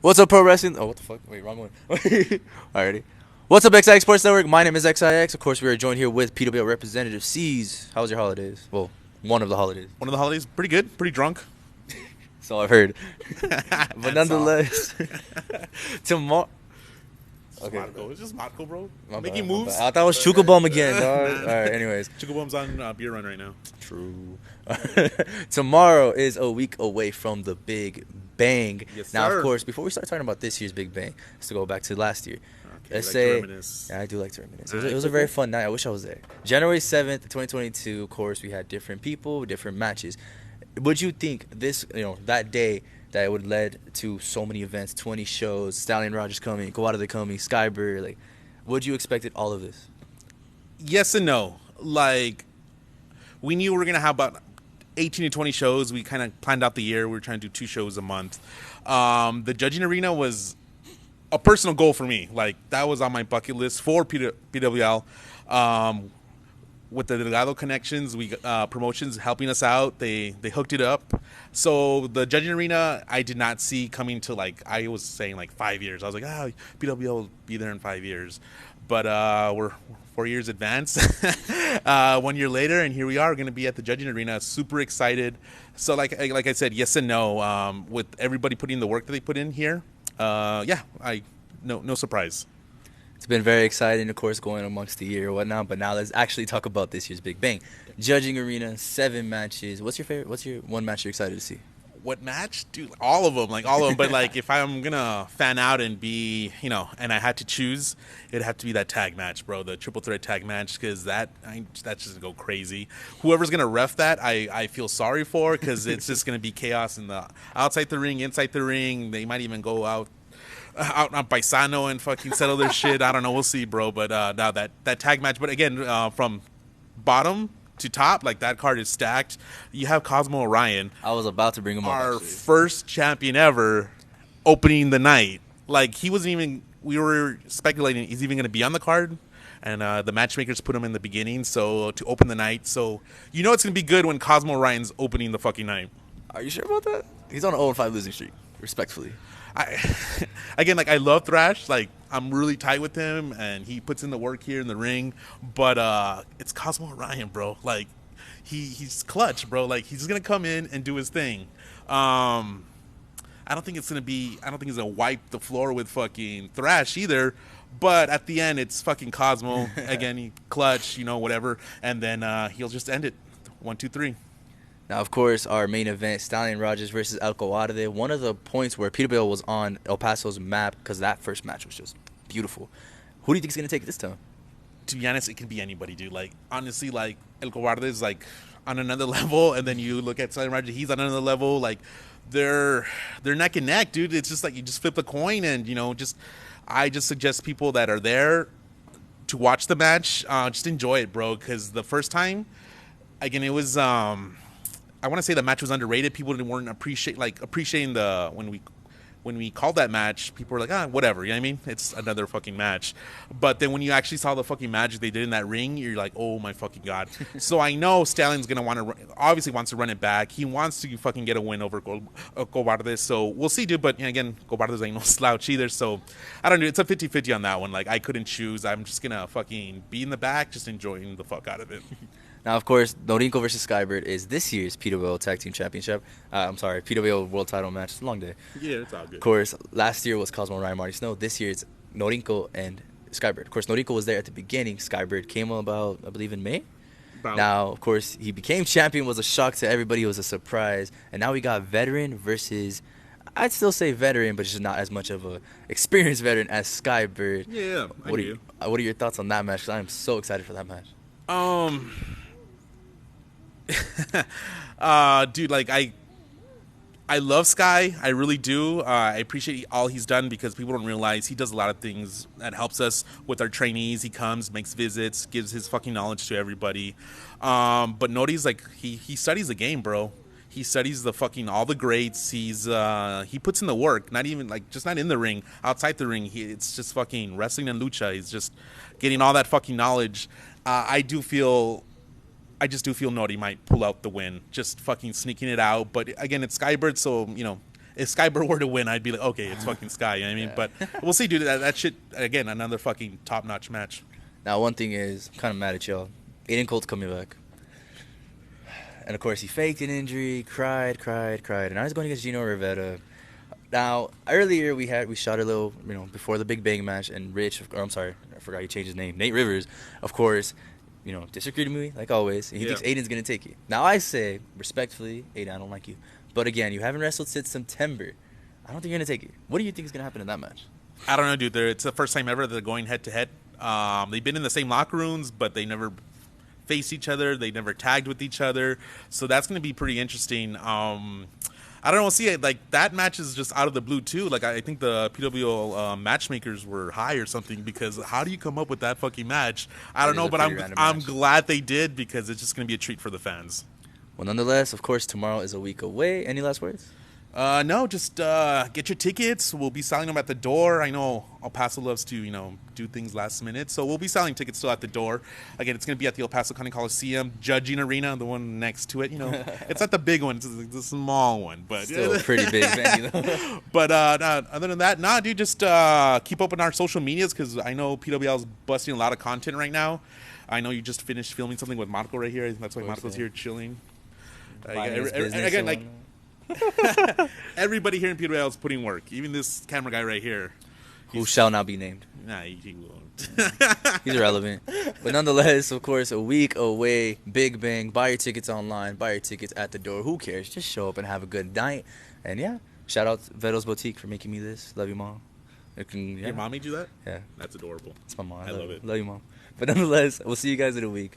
What's up, pro wrestling? Oh, what the fuck? Wait, wrong one. Alrighty. What's up, XIX Sports Network? My name is XIX. Of course, we are joined here with PWL representative C's. How was your holidays? Well, one of the holidays. One of the holidays, pretty good, pretty drunk. That's all I've heard. But And saw. nonetheless, tomorrow. Okay. Marco. It's just Marco, bro. My Making bad, my moves. bad. I thought it was Chukabum again, dog. Alright, anyways. Chukabum's on beer run right now. True. Tomorrow is a week away from the Big Bang. Yes, Now, sir. of course, before we start talking about this year's Big Bang, let's go back to last year. Okay, Let's like to say, reminisce. yeah, I do like to reminisce. Alright, It was a cool, very cool. fun night. I wish I was there. January 7th, 2022. Of course, we had different people, different matches. Would you think this, that day that it would led to so many events, 20 shows, Stallion Rogers coming, Kawada coming, Skybird, like, would you expected all of this? Yes and no. Like, we knew we were gonna have about 18 to 20 shows. We kind of planned out the year. We were trying to do 2 shows a month. The judging arena was a personal goal for me. Like, that was on my bucket list for PWL. With the Delgado connections, we promotions helping us out. They hooked it up. So the judging arena, I did not see coming to, like, I was saying like 5 years. I was like, PWL will be there in 5 years, but we're 4 years advanced. 1 year later, and here we are going to be at the judging arena. Super excited. So like I said, yes and no. With everybody putting the work that they put in here, no surprise. It's been very exciting, of course, going amongst the year or whatnot. But now let's actually talk about this year's Big Bang. Judging arena, 7 matches. What's your favorite? What's your one match you're excited to see? What match? Dude, all of them. But, like, if I'm going to fan out and be, and I had to choose, it'd have to be that tag match, bro. The triple threat tag match, because that's just going to go crazy. Whoever's going to ref that, I feel sorry for, because it's just going to be chaos in the outside the ring, inside the ring. They might even go out on Paisano and fucking settle their shit. I don't know. We'll see, bro. But now that tag match. But again, from bottom to top, like, that card is stacked. You have Cosmo Orion, I was about to bring him up. our Actually. first champion ever, opening the night. Like, he wasn't even. We were speculating he's even going to be on the card. And the matchmakers put him in the beginning, so to open the night. So it's going to be good when Cosmo Orion's opening the fucking night. Are you sure about that? He's on an 0-5 losing streak, respectfully. Again, like, I love Thrash. Like, I'm really tight with him, and he puts in the work here in the ring. But it's Cosmo Orion, bro. Like, he's clutch, bro. Like, he's gonna come in and do his thing. I don't think it's gonna be. I don't think he's gonna wipe the floor with fucking Thrash either. But at the end, it's fucking Cosmo again. He clutch, whatever, and then he'll just end it. 1, 2, 3. Now, of course, our main event, Stallion Rogers versus El Cobarde. One of the points where PWL was on El Paso's map, because that first match was just beautiful. Who do you think is going to take it this time? To be honest, it can be anybody, dude. Like, honestly, like, El Cobarde is, like, on another level, and then you look at Stallion Rogers, he's on another level. Like, they're neck and neck, dude. It's just like you just flip the coin, and I just suggest people that are there to watch the match, just enjoy it, bro. Because the first time, again, it was I want to say the match was underrated. People weren't appreciating the when we called that match. People were like, whatever. You know what I mean? It's another fucking match. But then when you actually saw the fucking magic they did in that ring, you're like, oh my fucking god. So I know Stallion's gonna obviously wants to run it back. He wants to fucking get a win over Cobarde. So we'll see, dude. But again, Cobarde's ain't no slouch either. So I don't know. It's a 50-50 on that one. Like, I couldn't choose. I'm just gonna fucking be in the back, just enjoying the fuck out of it. Now, of course, Norinco versus Skybird is this year's PWL Tag Team Championship. I'm sorry, PWL World Title match. It's a long day. Yeah, it's all good. Of course, last year was Cosmo Ryan Marty Snow. This year it's Norinco and Skybird. Of course, Norinco was there at the beginning. Skybird came about, I believe, in May. Now, of course, he became champion. Was a shock to everybody. It was a surprise. And now we got veteran versus, I'd still say veteran, but just not as much of a experienced veteran as Skybird. Yeah, What are your thoughts on that match? 'Cause I am so excited for that match. Dude, like, I love Sky. I really do. I appreciate all he's done, because people don't realize he does a lot of things that helps us with our trainees. He comes, makes visits, gives his fucking knowledge to everybody. But Nori's like, he studies the game, bro. He studies the fucking all the greats. He puts in the work. Not even like just not in the ring, outside the ring. It's just fucking wrestling and lucha. He's just getting all that fucking knowledge. I just do feel Nori might pull out the win, just fucking sneaking it out. But again, it's Skybird, so if Skybird were to win, I'd be like, okay, it's fucking Sky. You know what I mean? But we'll see, dude. That shit, again, another fucking top-notch match. Now, one thing is, I'm kind of mad at y'all. Aydan Colt's coming back. And, of course, he faked an injury, cried. And now he's going against Gino Rivera. Now, earlier we shot a little, before the Big Bang match, and I'm sorry, I forgot he changed his name. Nate Rivers, of course, disagreed with me, like always. And he thinks Aydan's going to take it. Now, I say, respectfully, Aydan, I don't like you. But, again, you haven't wrestled since September. I don't think you're going to take it. What do you think is going to happen in that match? I don't know, dude. It's the first time ever they're going head-to-head. They've been in the same locker rooms, but they never faced each other. They never tagged with each other. So that's going to be pretty interesting. I don't know. See, like that match is just out of the blue too. Like I think the PWL matchmakers were high or something, because how do you come up with that fucking match? I don't know, but I'm glad they did, because it's just going to be a treat for the fans. Well, nonetheless, of course, tomorrow is a week away. Any last words? No, just get your tickets. We'll be selling them at the door. I know El Paso loves to, do things last minute. So we'll be selling tickets still at the door. Again, it's going to be at the El Paso County Coliseum, Judging Arena, the one next to it. It's not the big one. It's the small one. But still a pretty big venue, though. But other than that, dude, just keep up on our social medias, because I know PWL is busting a lot of content right now. I know you just finished filming something with Marco right here. That's why Marco's here chilling. Again, like... Everybody here in PWL is putting work. Even this camera guy right here, who shall not be named. Nah, he won't. He's irrelevant. But nonetheless, of course, a week away. Big Bang. Buy your tickets online. Buy your tickets at the door. Who cares? Just show up and have a good night. And yeah, shout out to Veto's Boutique for making me this. Love you, Mom. Your mom made you that? Yeah. That's adorable. It's my mom. I love it. Love you, Mom. But nonetheless, we'll see you guys in a week.